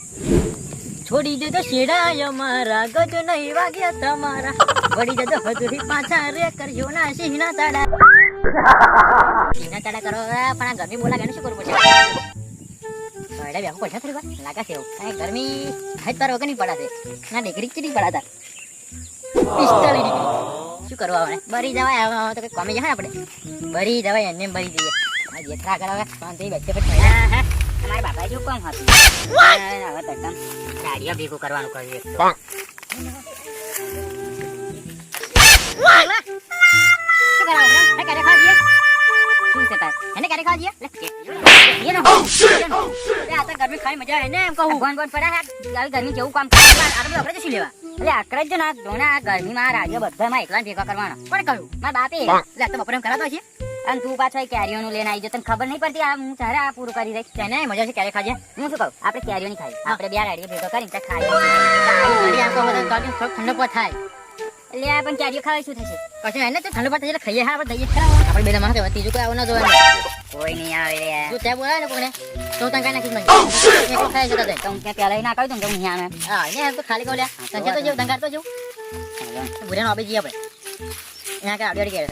છોડી દેજો શેડા અમારા ગજ નહીં વાગ્યા તમારા વળી જજો હજુરી પાછા રે કરજો ના સિંહના તાડા કરો પણ આ ગરમી બોલા શું કરવું પડશે અરે બેહુ પડશે થોડી વાર લાગે છે એવું કાંઈ ગરમી હાથ તાર વગર નહીં પડાશે ના ડિગ્રી ચીડી પડાતા 45 ડિગ્રી શું કરવા આવે બરી જવાય તો કઈ કોમી જાય આપણે બરી જવાય એને બરી જઈએ આ જેઠરા કરાવે શાંતિ બેઠે પછી તમારા બાપા જો કોમ હતું હવે તો એકદમ ગાડીઓ ભેગું કરવાનું કહ્યું શું કરાવે હે કરે ખાજીએ શું છે તાર એને કરે ખાજીએ ये ना આ તો ગરમી ખાઈ મજા આવે ને એમ કહું ભગવાન ગોન પડ્યા આવી ગરમી જેવું કામ કરે આપણે આપણે શું લેવા એટલે આકરે જ ના દોના ગરમીમાં રાજીઓ બધામાં એકલા ભેગા કરવાનો પણ કહ્યું મારા બાપે એટલે તો બપોરે કરાતો છે અને તું પાછો કેરીઓનું લઈને આવી જતો તને ખબર નહીં પડતી આ હું સારા આ પૂરું કરી દઈશ તેને મજા છે ક્યારે ખાજે હું શું કહું આપણે કેરીઓની ખાઈ આપણે બે રાડીઓ ભેગા કરીને ત્યાં ખાઈ ઠંડો પર થાય એટલે આ પણ કેરીઓ ખાવા શું થશે કશું એને તો ઠંડો પર થાય એટલે ખાઈએ હા આપણે દઈએ ખરા આપણે બેના માં ત્રીજું કોઈ આવું ના જોવાનું કોઈ નહીં આવે તું ત્યાં બોલાવે ને કોને તો તને કાંઈ નાખીશ નહીં એકલો ખાઈ જતા તો હું ત્યાં પહેલા ના કહ્યું તો હું અહીંયા આવે હા એને એમ તો ખાલી કહું લ્યા સંજય તો જેવું દંગાર તો જેવું ભૂરેનો આપી જઈએ આપણે यहाँ का आड़ी के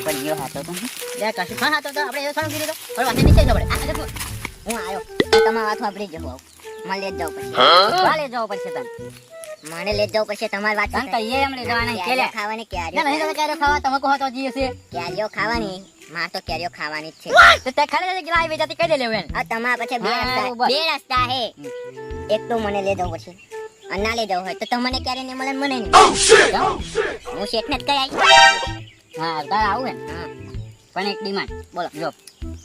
પણ યો હાતો તો લે કશું હા હાતો તો આપણે એ થોડું કીધું તો થોડું વાતે નીચે જ પડે આ દેખો હું આયો તમારા વાત વાપરી જવો મને લે જાવ પછી વાલે જાવ પછી તને મને લે જાવ પછી તમારી વાત તને કહીએ એમ લે જવાના કેલે ખાવાની ક્યારીઓ નહીં તો ક્યારીઓ ખાવા તમે કહો તો જી છે ક્યારીઓ ખાવાની માં તો ક્યારીઓ ખાવાની જ છે તો તે ખાલી ગલાઈ વેચાતી કહી દે લેવે આ તમારા પછી બે રસ્તા હે એક તો મને લે જાવ પછી अन्ना ले जाओ तो તમને ક્યારે ને મળે મને નહીં હું શેઠને જ કહી હા તાર આવું હે હા પણ એક ડિમાન્ડ બોલો જો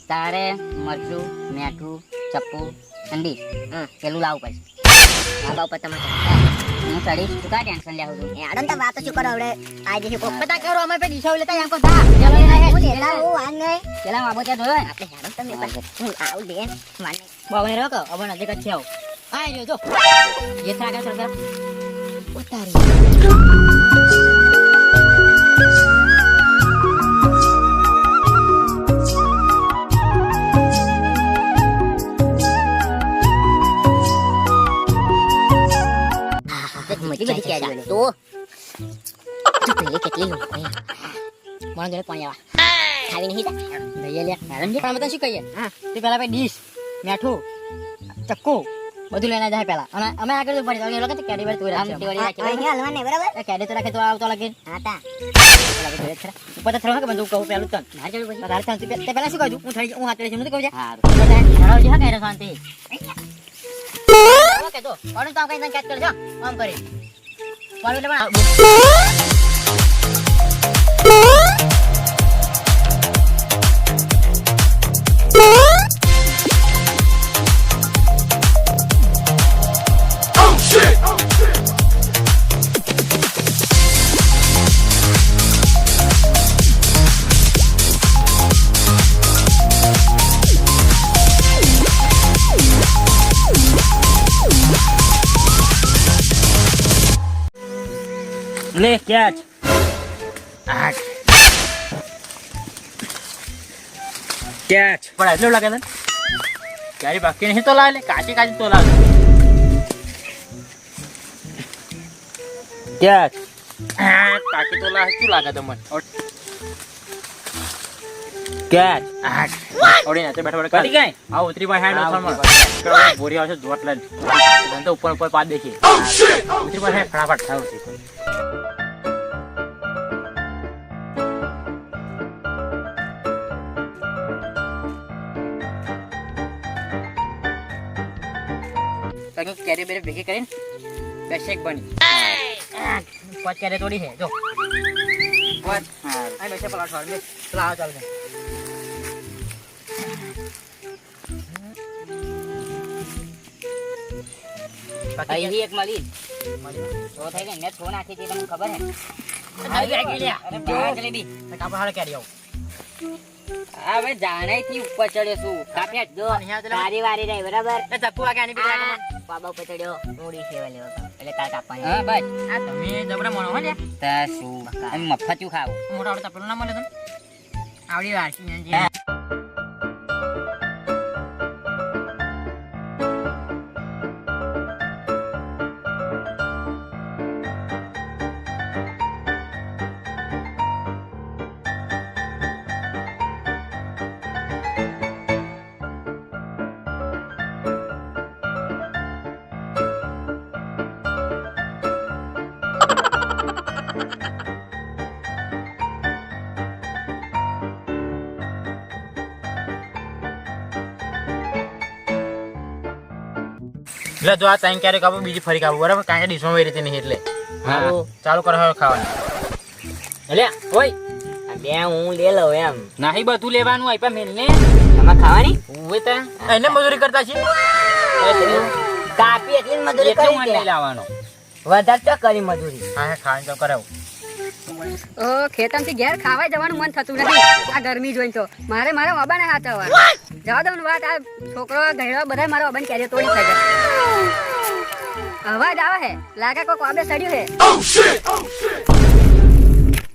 તારે મરચું મીઠું ચપ્પુ ઠંડી પેલું લાવવું પડશે આ બાપા તમે હું ચડીશ તું કા ટેન્શન લેવું છું એ આડન તો વાત શું કરો હવે આજે છે પતા કરો અમે પે દિશાવ લેતા યાંકો થા ચલો લેલા હું આન ગઈ પેલા માબો ત્યાં જોયો આપણે યાર તમે હું આવ દે માને બાવને રોકો અબ નજીક જ છે આવ આય જો જો ये था क्या सर उतारी मुझे भी क्या जाने तो पहले કેટલી લો મને જોડે પાણી આવા ખાવી નહીં તા લઈએ લે મેડમ જે પણ બતા શું કહીએ હા તે પેલા ભાઈ ડીશ મીઠું ચક્કુ બધું લઈને જાય પેલા અને અમે આગળ પડી તો એ લોકો કેડી વાર તું રાખે અહીં હલવાને બરાબર કેડી તો રાખે તો આવતો લાગે હા તા લાગે ધીરે ખરા ઉપર તો થરો કે બંદૂક કહું પેલું તન માર ચડું પછી તાર શાંતિ તે પેલા શું કહું હું થઈ હું હાથ લેશું તો કહું છે હા ધરાવ જે હા કે શાંતિ ઓકે તો ઓણ તો કઈ કેચ કરજો આમ કરી પાડો એટલે ले कैच आठ कैच पण એટલો લાગે તને ક્યારે બાકી નહીં તો લાવે કાચી કાચી તો લાવે कैच કાચી તો લાવે શું લાગે તમને कैच આઠ ઓડી નાતે બેઠા બેઠા કરી ગઈ આ ઉતરી માં હેડ ઓછરમાં બોરી આવશે જોટ લે તો ઉપર ઉપર પાદ દેખી ઉતરી માં હેડ ફટાફટ થાવ છે कैरी बेरे भेगे करें बेशक बनी पांच कैरी तोड़ी है जो पांच हां वैसे पलट छोड़ दे चला चल दे અહીં એક મળી તો થઈ ગઈ મેં ફોન આખી હતી તમને ખબર હે આવી ગઈ લે અરે બા જલેબી કાપા હાડે કેરી આવ હવે જાણે થી ઉપર ચડ્યો છું કાપ્યા જો વારી વારી રહી બરાબર એ ચક્કુ વાગે આની બીજા બાબા ઉપર ચડ્યો મૂડી સેવા લેવો એટલે તાર કાપવાની હા બસ આ તમે જબરા મોણો હો લે તા શું એમ મફતું ખાવ મોટા આવડતા પેલું ના મળે તને આવડી વારસી ને એટલે જો આ ત્રણ ક્યારે કાપો બીજી ફરી કાપો બરાબર કારણ કે ડીશમાં વહી રીતે નહીં એટલે હા. ચાલુ કરો હવે ખાવાનું એટલે ઓય આ બે હું લે લઉં એમ. નહીં બધું લેવાનું આપ્યા મેલ ને આમાં ખાવાની ઉવે તા એને મજૂરી કરતા છે કાપી એટલી જ મજૂરી એટલે કરી મને દે. નહીં લાવવાનો વધારે તો કરી મજૂરી. હા હા ખાવાનું તો કરાવું ઓ ખેતરથી ઘેર ખાવા જવાનું મન થતું નથી આ ગરમી જોઈને તો મારા બાબાને હાથ આવવા જવા દઉં ને વાત આ છોકરો ગયડો બધા મારા બાબાને કેરીઓ તોડી ખાઈ અવાજ આવે હે લાગે કોક આબે સડ્યું હે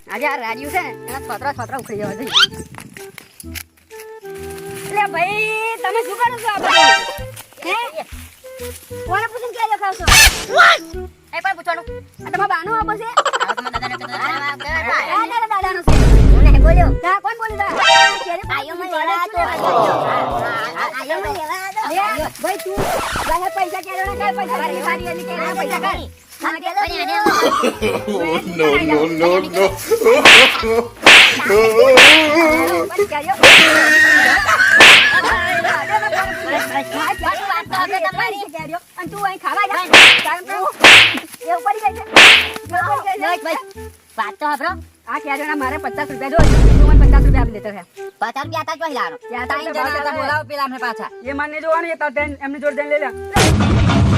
આજે આ રાડ્યું છે ને એના છોતરા ઉખડી જવા જોઈએ એટલે ભાઈ તમે શું કરો છો આ બધું હે કોને પૂછીને કેરીઓ ખાવ છો એ પણ પૂછવાનું આ તમારા બાનો આબો છે દાદાનો છે કોને બોલ્યો ના કોણ બોલ્યું તા આયો મને લેવા તો આયો મને લેવા દો ભાઈ તું લાહે પૈસા કેરો ને કાય પૈસા મારી મારી એલી કે પૈસા કર વાત તો આપડો આ કેરીઓના મારે 50 રૂપિયા દો તું મને 50 રૂપિયા આપી દેતો છે 50 રૂપિયા આતા જ લાવવાનો ત્યાં તાઈ જણા બોલાવો પેલા અમને પાછા એ મને જોવાનું એ તો એમને જોડ દઈને લઈ લે